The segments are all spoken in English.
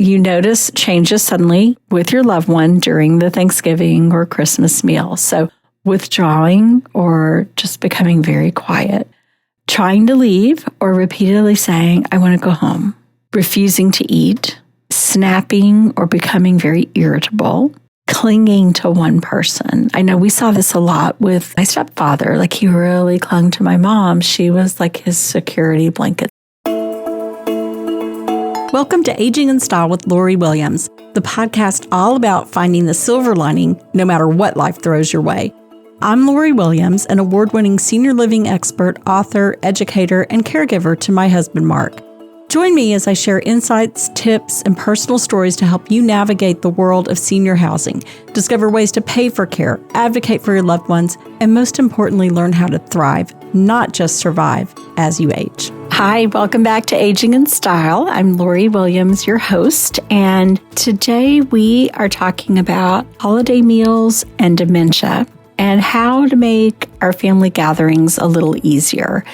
you notice changes suddenly with your loved one during the Thanksgiving or Christmas meal. So withdrawing or just becoming very quiet, trying to leave or repeatedly saying, I want to go home, refusing to eat, snapping or becoming very irritable, clinging to one person. I know we saw this a lot with my stepfather. Like he really clung to my mom. She was like his security blanket. Welcome to Aging in Style with Lori Williams, the podcast all about finding the silver lining no matter what life throws your way. I'm Lori Williams, an award-winning senior living expert, author, educator, and caregiver to my husband, Mark. Join me as I share insights, tips, and personal stories to help you navigate the world of senior housing, discover ways to pay for care, advocate for your loved ones, and most importantly, learn how to thrive, not just survive, as you age. Hi, welcome back to Aging in Style. I'm Lori Williams, your host, and today we are talking about holiday meals and dementia and how to make our family gatherings a little easier.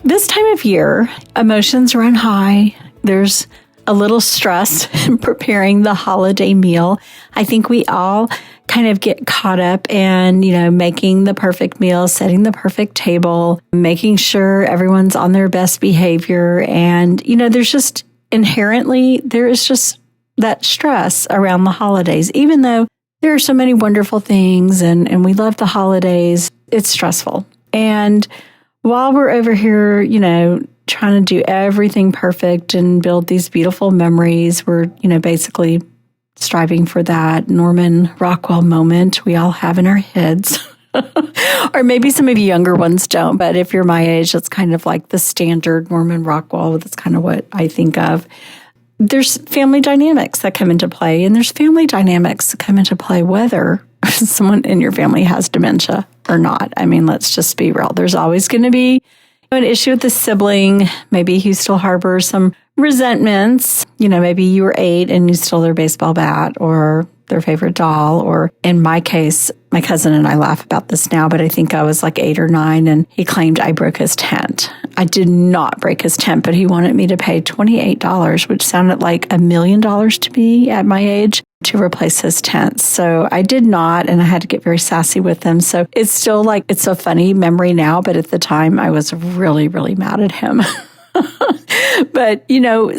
This time of year, emotions run high. There's a little stress in preparing the holiday meal. I think we all kind of get caught up in, making the perfect meal, setting the perfect table, making sure everyone's on their best behavior. And, there's just inherently, there is just that stress around the holidays. Even though there are so many wonderful things and we love the holidays, it's stressful. And while we're over here, trying to do everything perfect and build these beautiful memories, we're, basically striving for that Norman Rockwell moment we all have in our heads. Or maybe some of you younger ones don't, but if you're my age, that's kind of like the standard Norman Rockwell. That's kind of what I think of. There's family dynamics that come into play, and there's family dynamics that come into play whether someone in your family has dementia or not. I mean, let's just be real. There's always going to be an issue with the sibling, maybe who still harbors some resentments. Maybe you were 8 and you stole their baseball bat or their favorite doll. Or in my case, my cousin and I laugh about this now, but I think I was like 8 or 9 and he claimed I broke his tent. I did not break his tent, but he wanted me to pay $28, which sounded like $1 million to me at my age, to replace his tent. So I did not, and I had to get very sassy with him. So it's still like, it's a funny memory now, but at the time I was really, really mad at him. But,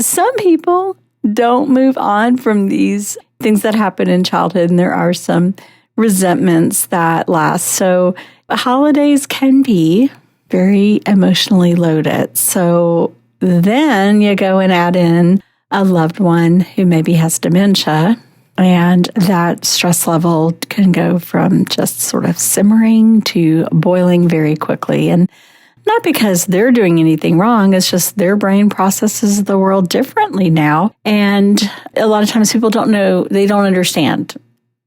some people don't move on from these things that happen in childhood, and there are some resentments that last. So holidays can be very emotionally loaded. So then you go and add in a loved one who maybe has dementia, and that stress level can go from just sort of simmering to boiling very quickly. And not because they're doing anything wrong, it's just their brain processes the world differently now. And a lot of times people don't know, they don't understand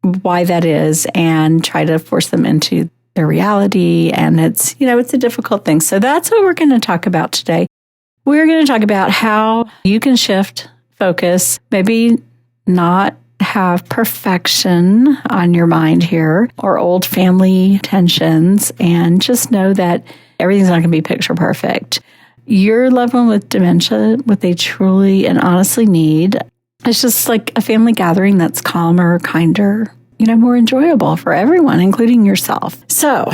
why that is and try to force them into their reality. And it's, it's a difficult thing. So that's what we're going to talk about today. We're going to talk about how you can shift focus, maybe not have perfection on your mind here or old family tensions, and just know that everything's not going to be picture perfect. Your loved one with dementia, what they truly and honestly need, it's just like a family gathering that's calmer, kinder, more enjoyable for everyone, including yourself. So,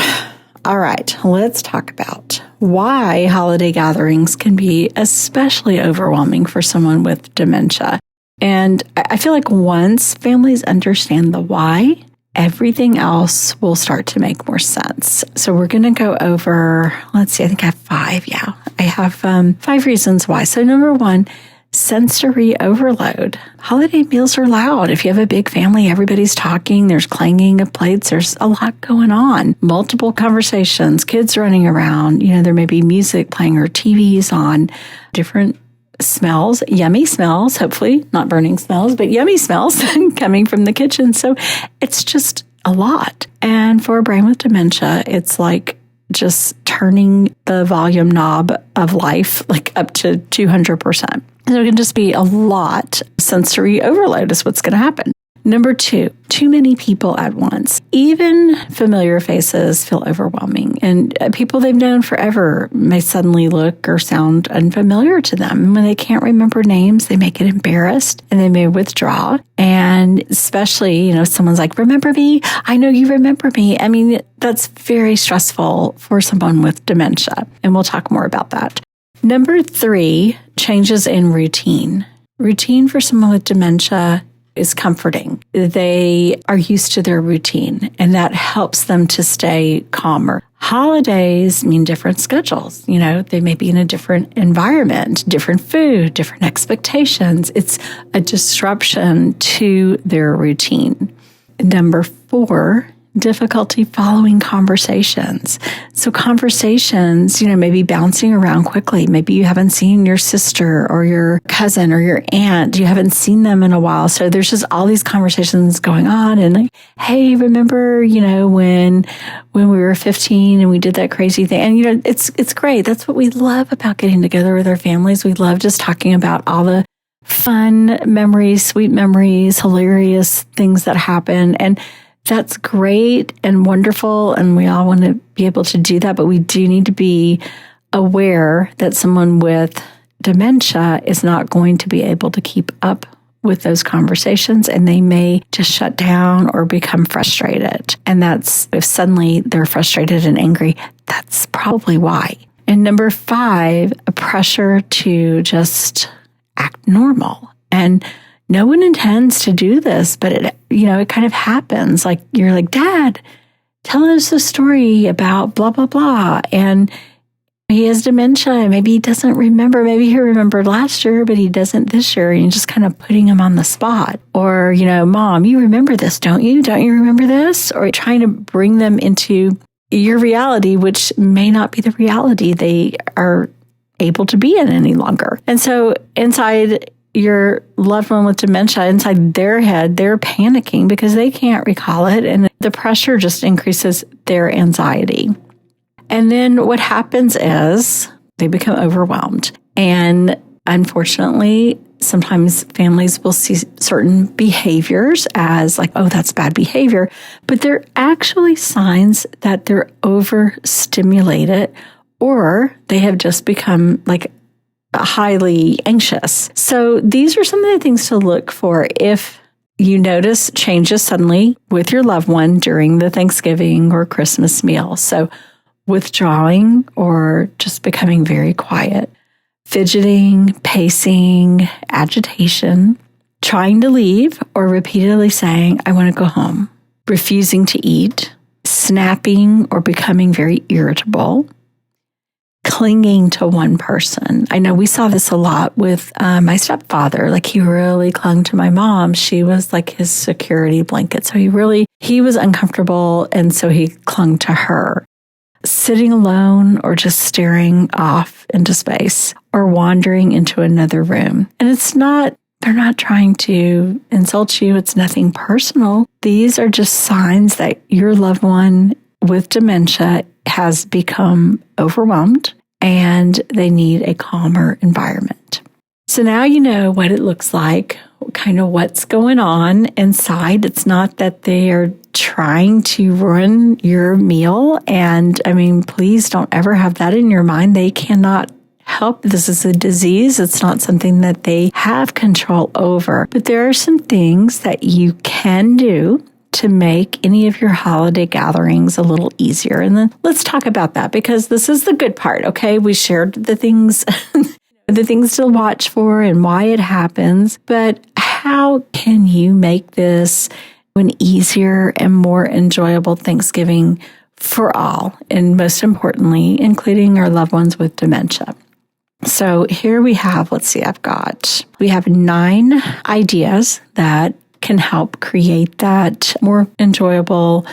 all right, let's talk about why holiday gatherings can be especially overwhelming for someone with dementia. And I feel like once families understand the why, everything else will start to make more sense. So we're going to go over, let's see, I think I have 5. Yeah, I have 5 reasons why. So number 1, sensory overload. Holiday meals are loud. If you have a big family, everybody's talking, there's clanging of plates, there's a lot going on. Multiple conversations, kids running around, there may be music playing or TVs on, different smells, yummy smells, hopefully not burning smells, but yummy smells coming from the kitchen. So it's just a lot. And for a brain with dementia, it's like just turning the volume knob of life like up to 200%. So it can just be a lot. Sensory overload is what's going to happen. Number 2, too many people at once. even familiar faces feel overwhelming, and people they've known forever may suddenly look or sound unfamiliar to them. And when they can't remember names, they may get embarrassed and they may withdraw. And especially, someone's like, remember me? I know you remember me. I mean, that's very stressful for someone with dementia. And we'll talk more about that. Number 3, changes in routine. Routine for someone with dementia is comforting. They are used to their routine, and that helps them to stay calmer. Holidays mean different schedules. They may be in a different environment, different food, different expectations. It's a disruption to their routine. Number 4, difficulty following conversations. So conversations, maybe bouncing around quickly. Maybe you haven't seen your sister or your cousin or your aunt. You haven't seen them in a while. So there's just all these conversations going on. And like, hey, remember, when we were 15 and we did that crazy thing. And, it's great. That's what we love about getting together with our families. We love just talking about all the fun memories, sweet memories, hilarious things that happen. And that's great and wonderful, and we all want to be able to do that, but we do need to be aware that someone with dementia is not going to be able to keep up with those conversations, and they may just shut down or become frustrated. And that's, if suddenly they're frustrated and angry, that's probably why. And number 5, a pressure to just act normal. And no one intends to do this, but it kind of happens. Like, you're like, Dad, tell us a story about blah, blah, blah. And he has dementia. Maybe he doesn't remember. Maybe he remembered last year, but he doesn't this year. And you're just kind of putting him on the spot. Or, Mom, you remember this, don't you? Don't you remember this? Or trying to bring them into your reality, which may not be the reality they are able to be in any longer. And so inside your loved one with dementia, inside their head, they're panicking because they can't recall it. And the pressure just increases their anxiety. And then what happens is they become overwhelmed. And unfortunately, sometimes families will see certain behaviors as like, oh, that's bad behavior. But they're actually signs that they're overstimulated, or they have just become like highly anxious. So these are some of the things to look for if you notice changes suddenly with your loved one during the Thanksgiving or Christmas meal. So withdrawing or just becoming very quiet, fidgeting, pacing, agitation, trying to leave or repeatedly saying, I want to go home, refusing to eat, snapping or becoming very irritable, clinging to one person. I know we saw this a lot with my stepfather. Like, he really clung to my mom. She was like his security blanket. So he was uncomfortable. And so he clung to her. Sitting alone or just staring off into space or wandering into another room. And they're not trying to insult you. It's nothing personal. These are just signs that your loved one with dementia has become overwhelmed and they need a calmer environment. So now you know what it looks like, kind of what's going on inside. It's not that they are trying to ruin your meal. And please don't ever have that in your mind. They cannot help. This is a disease. It's not something that they have control over. But there are some things that you can do to make any of your holiday gatherings a little easier. And then let's talk about that, because this is the good part, okay? We shared the things, the things to watch for and why it happens, but how can you make this an easier and more enjoyable Thanksgiving for all? And most importantly, including our loved ones with dementia. So here we have, we have 9 ideas that can help create that more enjoyable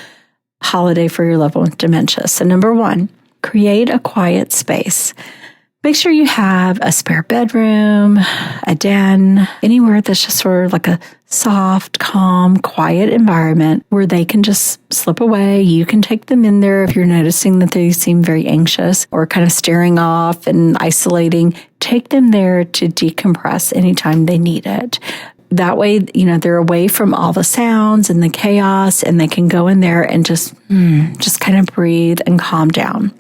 holiday for your loved one with dementia. So number 1, create a quiet space. Make sure you have a spare bedroom, a den, anywhere that's just sort of like a soft, calm, quiet environment where they can just slip away. You can take them in there if you're noticing that they seem very anxious or kind of staring off and isolating. Take them there to decompress anytime they need it. That way, they're away from all the sounds and the chaos, and they can go in there and just kind of breathe and calm down.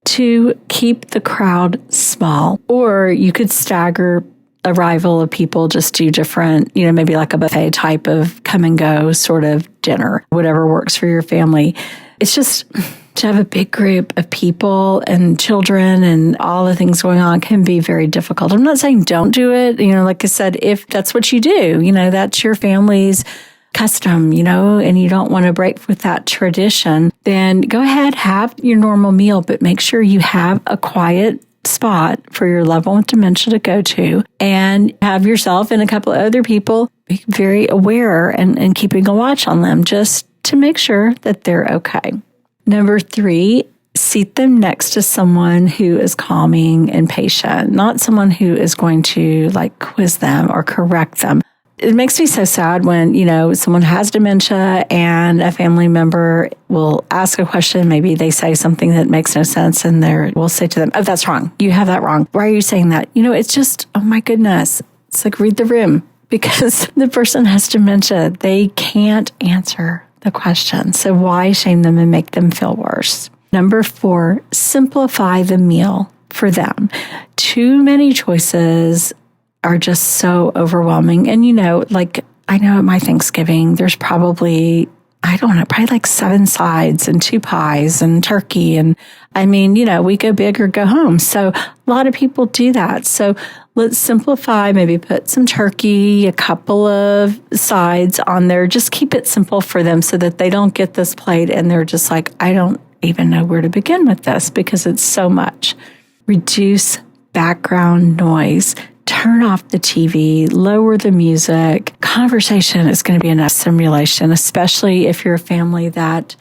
2, keep the crowd small, or you could stagger arrival of people, just do different, maybe like a buffet type of come and go sort of dinner, whatever works for your family. It's just to have a big group of people and children and all the things going on can be very difficult. I'm not saying don't do it. Like I said, if that's what you do, that's your family's custom, and you don't want to break with that tradition, then go ahead, have your normal meal, but make sure you have a quiet spot for your loved one with dementia to go to, and have yourself and a couple of other people be very aware and keeping a watch on them just to make sure that they're okay. Number 3, seat them next to someone who is calming and patient, not someone who is going to quiz them or correct them. It makes me so sad when, someone has dementia and a family member will ask a question. Maybe they say something that makes no sense, and we'll say to them, "Oh, that's wrong. You have that wrong. Why are you saying that?" It's just, oh my goodness. It's like, read the room, because the person has dementia. They can't answer the question. So why shame them and make them feel worse? Number 4, simplify the meal for them. Too many choices are just so overwhelming. And I know at my Thanksgiving, there's probably, probably 7 sides and 2 pies and turkey. And we go big or go home. So a lot of people do that. So let's simplify, maybe put some turkey, a couple of sides on there. Just keep it simple for them so that they don't get this plate and they're just like, I don't even know where to begin with this because it's so much. Reduce background noise. Turn off the TV, lower the music. Conversation is going to be enough stimulation, especially if you're a family that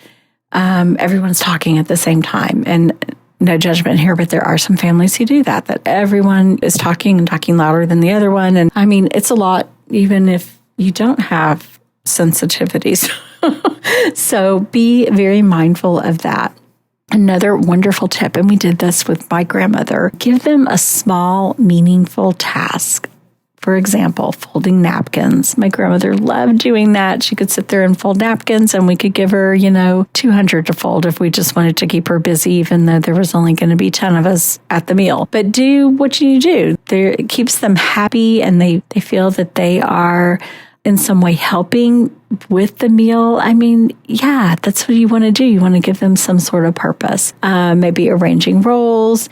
everyone's talking at the same time. And no judgment here, but there are some families who do that everyone is talking and talking louder than the other one. And it's a lot, even if you don't have sensitivities. So be very mindful of that. Another wonderful tip, and we did this with my grandmother, give them a small, meaningful task. For example, folding napkins. My grandmother loved doing that. She could sit there and fold napkins, and we could give her, 200 to fold if we just wanted to keep her busy, even though there was only going to be 10 of us at the meal. But do what you do. It keeps them happy, and they feel that they are in some way helping with the meal. That's what you want to do. You want to give them some sort of purpose. Maybe arranging roles.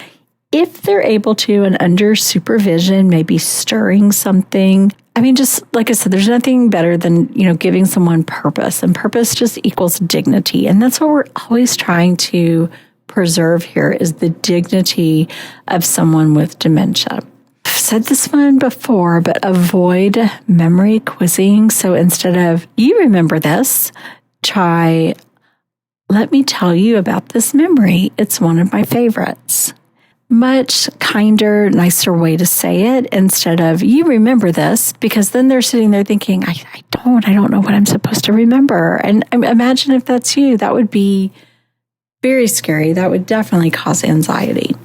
If they're able to, and under supervision, maybe stirring something. Just like I said, there's nothing better than, giving someone purpose. And purpose just equals dignity. And that's what we're always trying to preserve here, is the dignity of someone with dementia. I've said this one before, but avoid memory quizzing. So instead of, you remember this, try, let me tell you about this memory. It's one of my favorites. Much kinder, nicer way to say it instead of, you remember this, because then they're sitting there thinking, I don't know what I'm supposed to remember. And imagine if that's you, that would be very scary. That would definitely cause anxiety.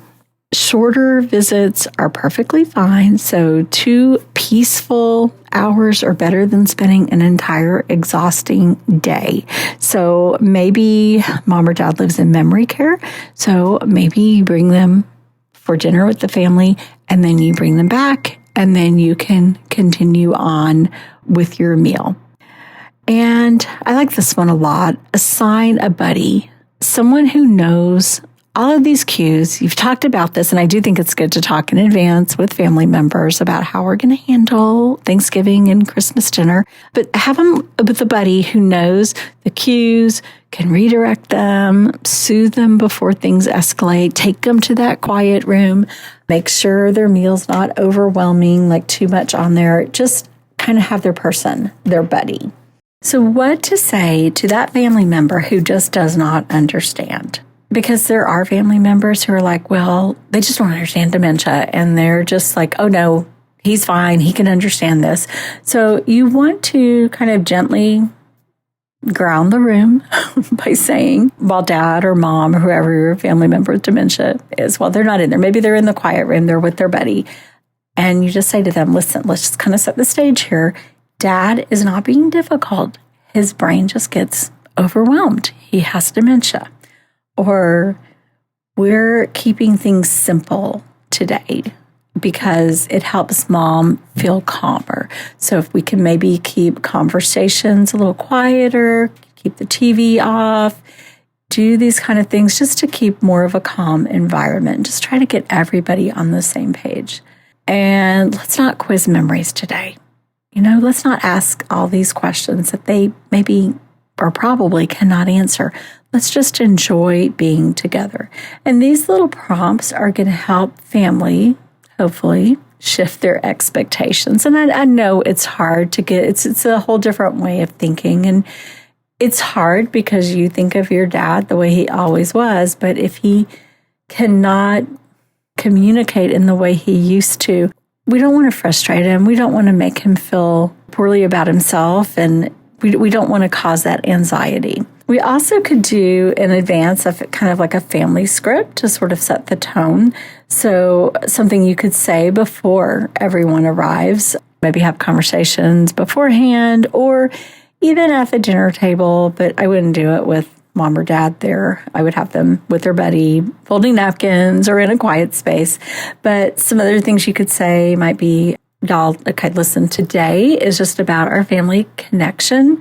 Shorter visits are perfectly fine. So 2 peaceful hours are better than spending an entire exhausting day. So maybe mom or dad lives in memory care. So maybe you bring them for dinner with the family, and then you bring them back, and then you can continue on with your meal. And I like this one a lot. Assign a buddy, someone who knows all of these cues. You've talked about this, and I do think it's good to talk in advance with family members about how we're going to handle Thanksgiving and Christmas dinner. But have them with a buddy who knows the cues, can redirect them, soothe them before things escalate, take them to that quiet room, make sure their meal's not overwhelming, like too much on there. Just kind of have their person, their buddy. So what to say to that family member who just does not understand? Because there are family members who are like, well, they just don't understand dementia. And they're just like, oh no, he's fine. He can understand this. So you want to kind of gently ground the room by saying, while dad or mom or whoever your family member with dementia is, well, they're not in there. Maybe they're in the quiet room. They're with their buddy. And you just say to them, listen, let's just kind of set the stage here. Dad is not being difficult. His brain just gets overwhelmed. He has dementia. Or we're keeping things simple today because it helps mom feel calmer. So if we can maybe keep conversations a little quieter, keep the TV off, do these kind of things just to keep more of a calm environment. Just try to get everybody on the same page. And let's not quiz memories today. Let's not ask all these questions that they maybe or probably cannot answer. Let's just enjoy being together. And these little prompts are going to help family, hopefully, shift their expectations. And I know it's hard to get, it's a whole different way of thinking. And it's hard because you think of your dad the way he always was. But if he cannot communicate in the way he used to, we don't want to frustrate him. We don't want to make him feel poorly about himself. And we don't want to cause that anxiety. We also could do in advance of kind of like a family script to sort of set the tone. So something you could say before everyone arrives, maybe have conversations beforehand or even at the dinner table, but I wouldn't do it with mom or dad there. I would have them with their buddy folding napkins or in a quiet space. But some other things you could say might be, y'all, okay, listen, today is just about our family connection,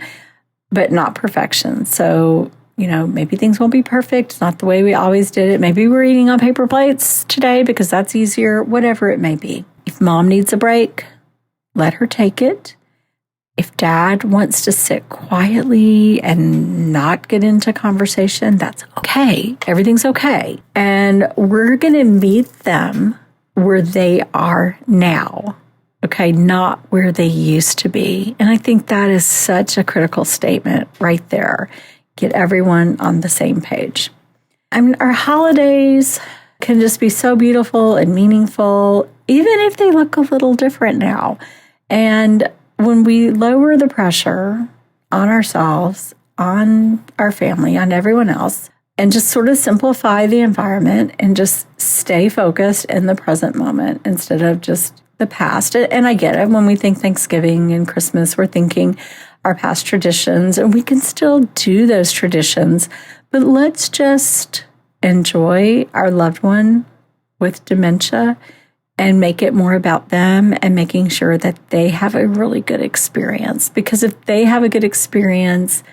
but not perfection. So, maybe things won't be perfect. It's not the way we always did it. Maybe we're eating on paper plates today because that's easier, whatever it may be. If mom needs a break, let her take it. If dad wants to sit quietly and not get into conversation, that's okay. Everything's okay. And we're going to meet them where they are now. Okay, not where they used to be. And I think that is such a critical statement right there. Get everyone on the same page. Our holidays can just be so beautiful and meaningful, even if they look a little different now. And when we lower the pressure on ourselves, on our family, on everyone else, and just sort of simplify the environment and just stay focused in the present moment instead of just the past. And I get it. When we think Thanksgiving and Christmas, we're thinking our past traditions, and we can still do those traditions, but let's just enjoy our loved one with dementia and make it more about them and making sure that they have a really good experience. Because if they have a good experience,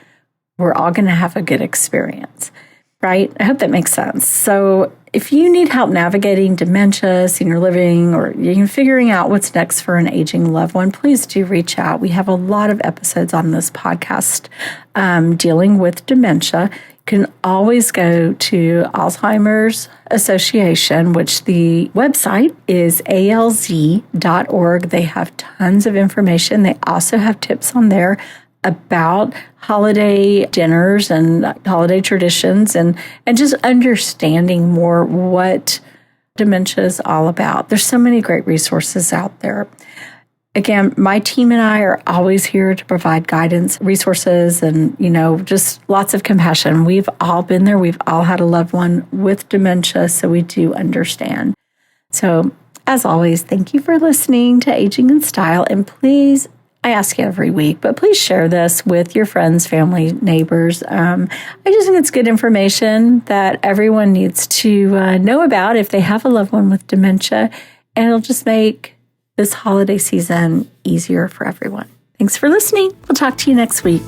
we're all going to have a good experience, right? I hope that makes sense. So if you need help navigating dementia, senior living, or figuring out what's next for an aging loved one, please do reach out. We have a lot of episodes on this podcast dealing with dementia. You can always go to Alzheimer's Association, which the website is alz.org. They have tons of information. They also have tips on there about holiday dinners and holiday traditions and just understanding more what dementia is all about. There's so many great resources out there. Again, my team and I are always here to provide guidance, resources, and, just lots of compassion. We've all been there. We've all had a loved one with dementia, so we do understand. So, as always, thank you for listening to Aging in Style. And please, I ask you every week, but please share this with your friends, family, neighbors. I just think it's good information that everyone needs to know about if they have a loved one with dementia, and it'll just make this holiday season easier for everyone. Thanks for listening. We'll talk to you next week.